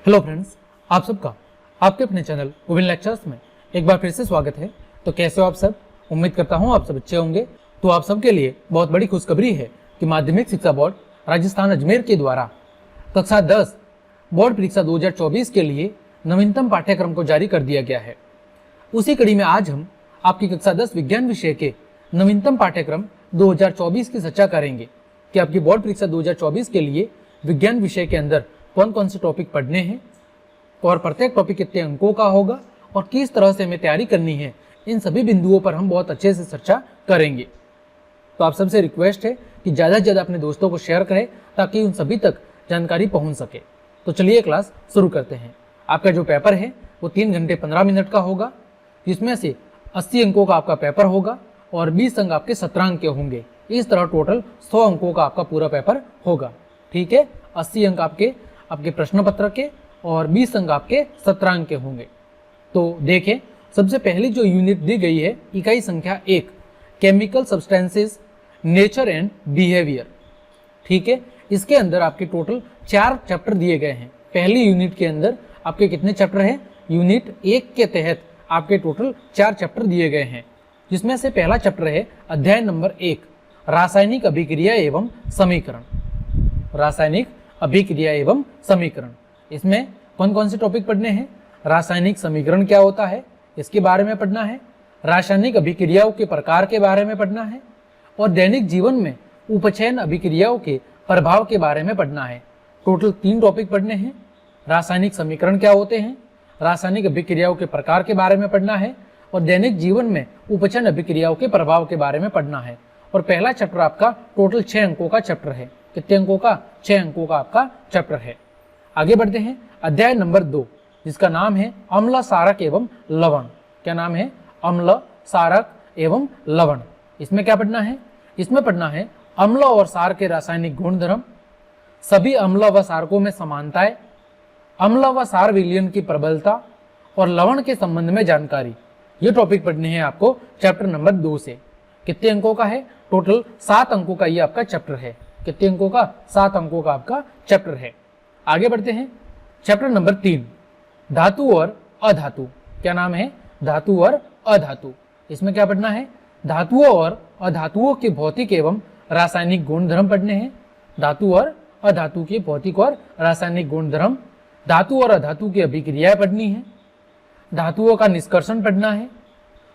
Hello friends, आप सबका आपके अपने चैनल विभिन्न लेक्चर्स में एक बार फिर से स्वागत है। तो कैसे हो आप सब? उम्मीद करता हूं आप सब अच्छे होंगे। तो आप सबके लिए बहुत बड़ी खुशखबरी है कि माध्यमिक शिक्षा बोर्ड राजस्थान अजमेर के द्वारा कक्षा 10 बोर्ड परीक्षा 2024 के लिए नवीनतम पाठ्यक्रम को जारी कर दिया गया है। उसी कड़ी में आज हम आपकी कक्षा 10 विज्ञान विषय के नवीनतम पाठ्यक्रम 2024 की चर्चा करेंगे कि आपकी बोर्ड परीक्षा 2024 के लिए विज्ञान विषय के अंदर कौन कौन से टॉपिक पढ़ने हैं और प्रत्येक टॉपिक कितने अंकों का होगा और किस तरह से हमें तैयारी करनी है। इन सभी बिंदुओं पर हम बहुत अच्छे से चर्चा करेंगे। तो आप सबसे रिक्वेस्ट है कि ज़्यादा से ज़्यादा अपने दोस्तों को शेयर करें ताकि उन सभी तक जानकारी पहुंच सके। तो चलिए क्लास शुरू करते हैं। आपका जो पेपर है वो 3 घंटे 15 मिनट का होगा, जिसमें से 80 अंकों का आपका पेपर होगा और 20 अंक आपके 17 अंक के होंगे। इस तरह टोटल 100 अंकों का आपका पूरा पेपर होगा। ठीक है, 80 अंक आपके प्रश्न पत्र के और 20 अंक आपके 17 अंक के होंगे। तो देखें, सबसे पहली जो यूनिट दी गई है इकाई संख्या 1 chemical substances nature and behaviour. ठीक है, इसके अंदर आपके टोटल 4 चैप्टर दिए गए हैं। पहली यूनिट के अंदर आपके कितने चैप्टर हैं? यूनिट 1 के तहत आपके टोटल 4 चैप्टर दिए गए हैं, जिसमें से पहला चैप्टर है अध्याय नंबर 1 रासायनिक अभिक्रिया एवं समीकरण। रासायनिक अभिक्रिया एवं समीकरण, इसमें कौन कौन से टॉपिक पढ़ने हैं? रासायनिक समीकरण क्या होता है इसके बारे में पढ़ना है, रासायनिक अभिक्रियाओं के प्रकार के बारे में पढ़ना है और दैनिक जीवन में उपचयन अभिक्रियाओं के प्रभाव के बारे में पढ़ना है। टोटल 3 टॉपिक पढ़ने हैं। रासायनिक समीकरण क्या होते हैं, रासायनिक अभिक्रियाओं के प्रकार के बारे में पढ़ना है और दैनिक जीवन में उपचयन अभिक्रियाओं के प्रभाव के बारे में पढ़ना है। और पहला चैप्टर आपका टोटल 6 अंकों का चैप्टर है। कितने अंकों का? 6 अंकों का आपका चैप्टर है। आगे बढ़ते हैं अध्याय नंबर 2, जिसका नाम है अम्ल सारक एवं लवण। क्या नाम है? अम्ल सारक एवं लवण। इसमें क्या पढ़ना है? इसमें पढ़ना है अम्ल और सार के रासायनिक गुणधर्म, सभी अम्ल व सारकों में समानताएं, अम्ल व सार विलयन की प्रबलता और लवण के संबंध में जानकारी। ये टॉपिक पढ़ने हैं आपको चैप्टर नंबर 2 से। कितने अंकों का है? टोटल 7 अंकों का ये आपका चैप्टर है। कितने अंकों का? 7 अंकों का आपका चैप्टर है। आगे बढ़ते हैं चैप्टर नंबर 3 धातु और अधातु। क्या नाम है? धातु और अधातु। इसमें क्या पढ़ना है? धातुओं और अधातुओं के भौतिक एवं रासायनिक गुणधर्म पढ़ने हैं। धातु और अधातु के भौतिक और रासायनिक गुणधर्म, धातु और अधातु की अभिक्रियाएं पढ़नी है, धातुओं का निष्कर्षण पढ़ना है,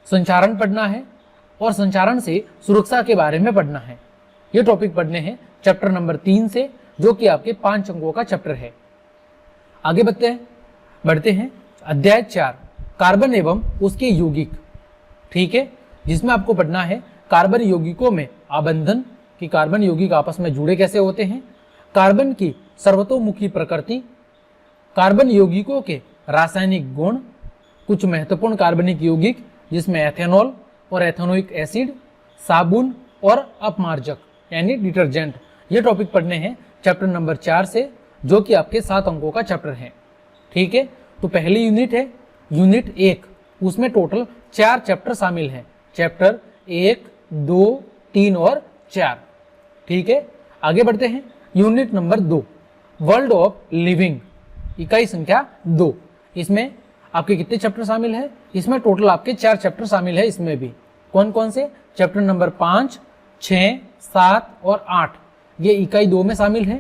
संचारण पढ़ना है और संचारण से सुरक्षा के बारे में पढ़ना है। ये टॉपिक पढ़ने हैं चैप्टर नंबर 3 से, जो कि आपके 5 अंकों का चैप्टर है। आगे बढ़ते हैं अध्याय 4 कार्बन एवं उसके यौगिक। ठीक है, जिसमें आपको पढ़ना है कार्बन यौगिकों में आबंधन, कि कार्बन यौगिक आपस में जुड़े कैसे होते हैं, कार्बन की सर्वतोमुखी प्रकृति, कार्बन यौगिकों के रासायनिक गुण, कुछ महत्वपूर्ण कार्बनिक यौगिक जिसमें एथेनॉल और एथेनोइक एसिड, साबुन और अपमार्जक यानी डिटर्जेंट। ये टॉपिक पढ़ने हैं चैप्टर नंबर 4 से, जो कि आपके 7 अंकों का चैप्टर है। ठीक है, तो पहली यूनिट है यूनिट 1, उसमें टोटल 4 चैप्टर शामिल हैं। चैप्टर 1, 2, 3 और 4। ठीक है, आगे बढ़ते हैं unit number 2 world of living, इकाई संख्या 2। इसमें आपके कितने चैप्टर शामिल है? इसमें टोटल आपके 4 चैप्टर शामिल है। इसमें भी कौन कौन से? चैप्टर नंबर 5, 6, 7 और 8 ये इकाई 2 में शामिल है।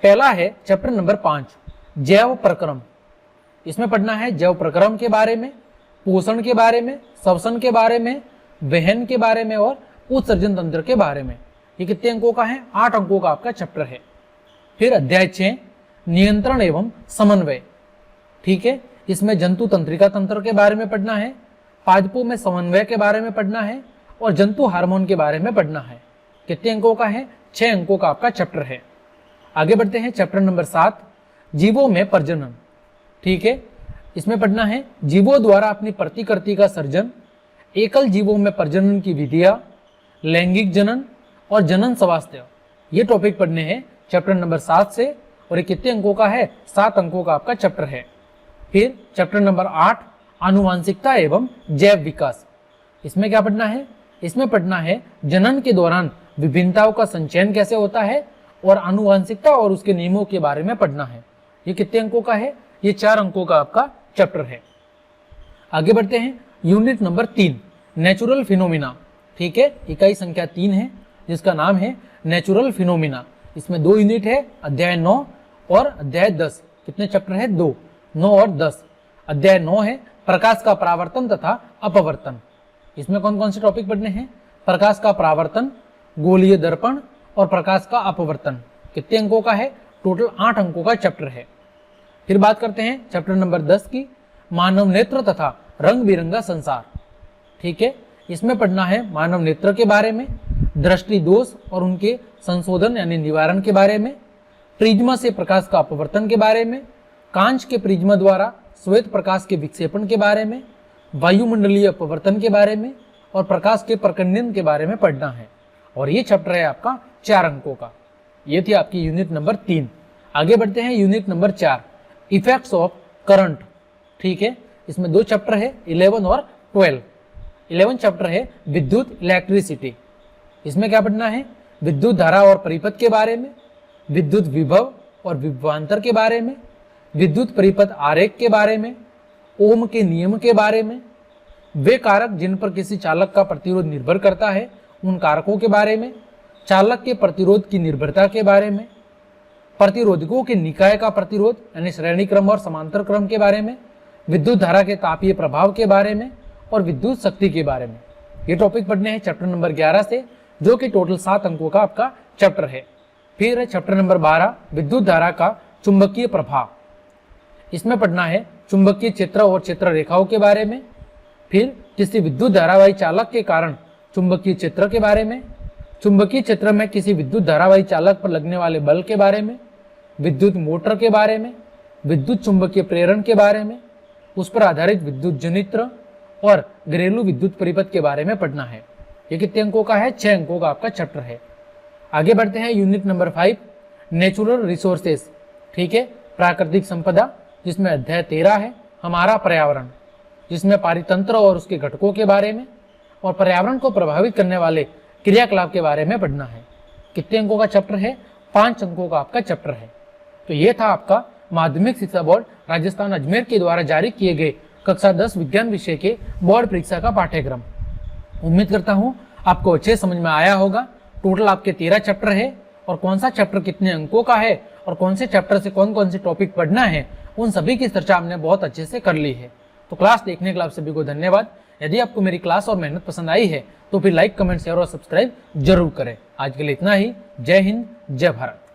पहला है चैप्टर नंबर 5 जैव प्रक्रम। इसमें पढ़ना है जैव प्रक्रम के बारे में, पोषण के बारे में, श्वसन के बारे में, वहन के बारे में और उत्सर्जन तंत्र के बारे में। ये कितने अंकों का है? 8 अंकों का आपका चैप्टर है। फिर अध्याय 6 नियंत्रण एवं समन्वय। ठीक है, इसमें जंतु तंत्रिका तंत्र के बारे में पढ़ना है, पादपों में समन्वय के बारे में पढ़ना है और जंतु हार्मोन के बारे में पढ़ना है। कितने अंकों का है? 6 अंकों का आपका चैप्टर है। आगे बढ़ते हैं चैप्टर नंबर 7 जीवों में प्रजनन। ठीक है, इसमें पढ़ना है जीवों द्वारा अपनी प्रतिकृति का सर्जन, एकल जीवों में प्रजनन की विधियां, लैंगिक जनन और जनन स्वास्थ्य। ये टॉपिक पढ़ने हैं चैप्टर नंबर 7 से और ये कितने अंकों का है? 7 अंकों का आपका चैप्टर है। फिर चैप्टर नंबर 8 आनुवांशिकता एवं जैव विकास। इसमें क्या पढ़ना है? इसमें पढ़ना है जनन के दौरान विभिन्नताओं का संचयन कैसे होता है और आनुवांशिकता और उसके नियमों के बारे में पढ़ना है। ये कितने अंकों का है? ये 4 अंकों का आपका चैप्टर है। आगे बढ़ते हैं, यूनिट नंबर 3 नेचुरल फिनोमिना। ठीक है, इकाई संख्या 3 है जिसका नाम है नेचुरल फिनोमिना। इसमें 2 यूनिट है, अध्याय 9 और अध्याय 10। कितने चैप्टर है? 2, 9 और 10। अध्याय 9 है प्रकाश का परावर्तन तथा अपवर्तन। इसमें कौन कौन से टॉपिक पढ़ने हैं? प्रकाश का परावर्तन, गोलीय दर्पण और प्रकाश का अपवर्तन। कितने अंकों का है? टोटल 8 अंकों का चैप्टर है। फिर बात करते हैं चैप्टर नंबर 10 की, मानव नेत्र तथा रंग बिरंगा संसार। ठीक है, इसमें पढ़ना है मानव नेत्र के बारे में, दृष्टि दोष और उनके संशोधन यानी निवारण के बारे में, प्रिज्मा से प्रकाश का अपवर्तन के बारे में, कांच के प्रिज्मा द्वारा श्वेत प्रकाश के विक्षेपण के बारे में, वायुमंडलीय अपवर्तन के बारे में और प्रकाश के प्रकंडन के बारे में पढ़ना है। और ये चैप्टर है आपका 4 अंकों का। ये थी आपकी यूनिट नंबर 3। आगे बढ़ते हैं unit number 4 effects of current. ठीक है, इसमें 2 चैप्टर है, 11 और 12। 11 चैप्टर है विद्युत इलेक्ट्रिसिटी। इसमें क्या पढ़ना है? विद्युत धारा और परिपथ के बारे में, विद्युत विभव और विभवांतर के बारे में, विद्युत परिपथ आरेख के बारे में, ओम के नियम के बारे में, वे कारक जिन पर किसी चालक का प्रतिरोध निर्भर करता है उन कारकों के बारे में, चालक के प्रतिरोध की निर्भरता के बारे में, प्रतिरोधकों के निकाय का प्रतिरोध यानी श्रेणी क्रम और समांतर क्रम के बारे में, विद्युत धारा के तापीय प्रभाव के बारे में और विद्युत शक्ति के बारे में। ये टॉपिक पढ़ने हैं चैप्टर नंबर 11 से, जो कि टोटल 7 अंकों का आपका चैप्टर है। फिर है चैप्टर नंबर 12 विद्युत धारा का चुंबकीय प्रभाव। इसमें पढ़ना है चुंबकीय क्षेत्र और क्षेत्र रेखाओं के बारे में, फिर किसी विद्युत धारावाही चालक के कारण चुंबकीय क्षेत्र के बारे में, चुंबकीय क्षेत्र में किसी विद्युत धारावाही चालक पर लगने वाले बल के बारे में, विद्युत मोटर के बारे में, विद्युत चुंबकीय प्रेरण के बारे में, उस पर आधारित विद्युत जनित्र और घरेलू विद्युत परिपथ के बारे में पढ़ना है। ये कितने अंकों का है? 6 अंकों का आपका चैप्टर है। आगे बढ़ते हैं यूनिट नंबर 5 नेचुरल रिसोर्सेस। ठीक है, प्राकृतिक संपदा, जिसमें अध्याय 13 है हमारा पर्यावरण, जिसमें पारितंत्र और उसके घटकों के बारे में और पर्यावरण को प्रभावित करने वाले क्रियाकलाप के बारे में पढ़ना है। कितने अंकों का चैप्टर है? 5 अंकों का आपका चैप्टर है। तो ये था आपका माध्यमिक शिक्षा बोर्ड राजस्थान अजमेर के द्वारा जारी किए गए कक्षा 10 विज्ञान विषय के बोर्ड परीक्षा का पाठ्यक्रम। उम्मीद करता हूँ आपको अच्छे समझ में आया होगा। टोटल आपके 13 चैप्टर है और कौन सा चैप्टर कितने अंकों का है और कौन से चैप्टर से कौन कौन से टॉपिक पढ़ना है, उन सभी की चर्चा हमने बहुत अच्छे से कर ली है। तो क्लास देखने के लिए आप सभी को धन्यवाद। यदि आपको मेरी क्लास और मेहनत पसंद आई है तो फिर लाइक, कमेंट, शेयर और सब्सक्राइब जरूर करें। आज के लिए इतना ही। जय हिंद, जय भारत।